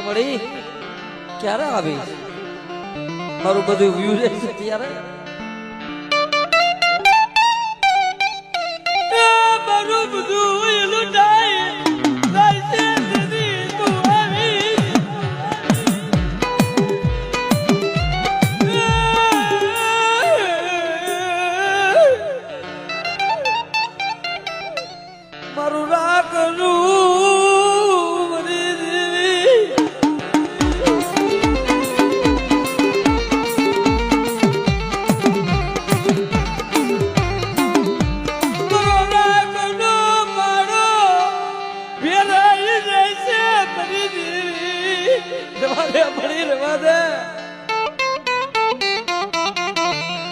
મળી ક્યારે આવી મારું બધું વ્યૂ છે ત્યારે મારું બધું એલું જાય છે દીદી તું આવી મારું રાખલું મારી દેવી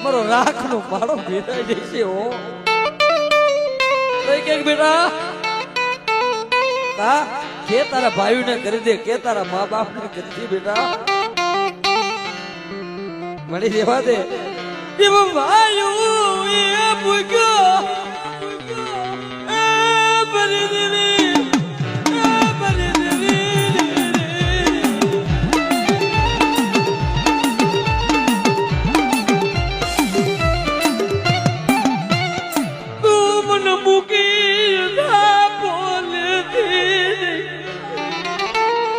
મારો રાખ નો મારો ભેરાઈ જશે હો કે બેટા કા કે તારા ભાઈ ને કરી દે કે તારા મા બાપ ને કરી દે બેટા મળી રહેવા દે ભાઈ